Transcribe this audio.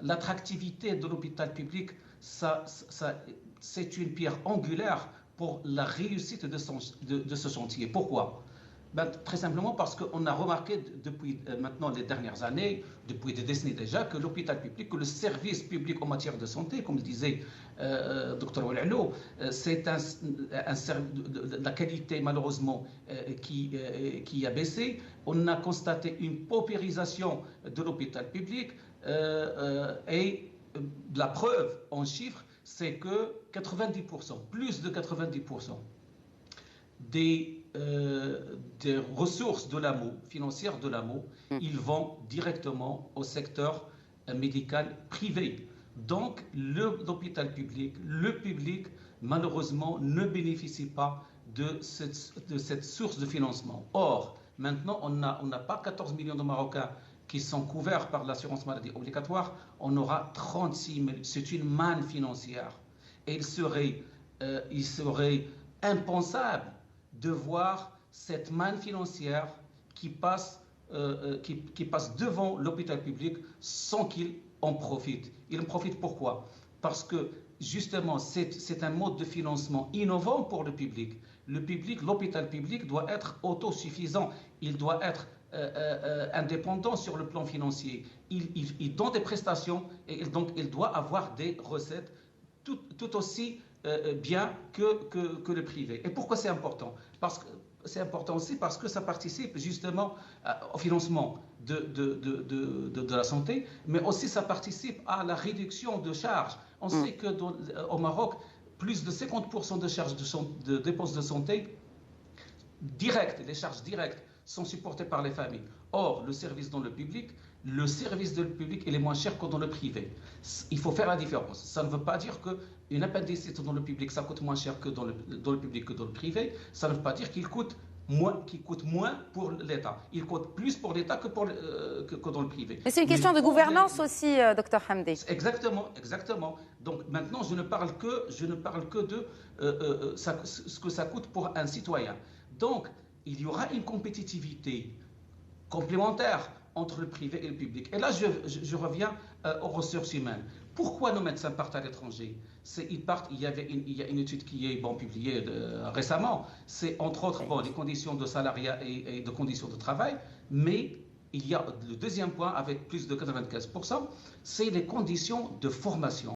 l'attractivité de l'hôpital public, c'est une pierre angulaire pour la réussite de ce chantier. Pourquoi? Très simplement parce qu'on a remarqué depuis maintenant les dernières années, depuis des décennies déjà, que l'hôpital public, que le service public en matière de santé, comme le disait Dr Ouelalo, c'est la qualité malheureusement qui a baissé. On a constaté une paupérisation de l'hôpital public et la preuve en chiffres, c'est que 90%, plus de 90% des ressources de l'AMO, financières de l'AMO, ils vont directement au secteur médical privé. Donc, l'hôpital public, le public, malheureusement, ne bénéficie pas de cette source de financement. Or, maintenant, on n'a pas 14 millions de Marocains qui sont couverts par l'assurance maladie obligatoire, on aura 36 000. C'est une manne financière. Et il serait impensable de voir cette manne financière qui passe devant l'hôpital public sans qu'il en profite. Il en profite pourquoi? Parce que justement, c'est un mode de financement innovant pour le public. L'hôpital public doit être autosuffisant. Il doit être indépendant sur le plan financier. Il donne des prestations et donc il doit avoir des recettes tout aussi bien que le privé. Et pourquoi c'est important? C'est important aussi parce que ça participe justement au financement de la santé, mais aussi ça participe à la réduction de charges. On sait qu'au Maroc, plus de 50% de charges de dépenses de santé directes, les charges directes, sont supportées par les familles. Or, le service dans le public, il est moins cher que dans le privé. Il faut faire la différence. Ça ne veut pas dire qu'une appendicite dans le public, ça coûte moins cher que dans le public que dans le privé. Ça ne veut pas dire qu'il coûte moins pour l'État. Il coûte plus pour l'État que dans le privé. Mais c'est une question de gouvernance aussi, Dr Hamdi. Exactement. Donc maintenant, je ne parle que de ce que ça coûte pour un citoyen. Donc, il y aura une compétitivité complémentaire entre le privé et le public. Et là, je reviens aux ressources humaines. Pourquoi nos médecins partent à l'étranger? Il y a une étude qui est publiée récemment. C'est entre autres les conditions de salariat et de conditions de travail, mais il y a le deuxième point avec plus de 95%, c'est les conditions de formation.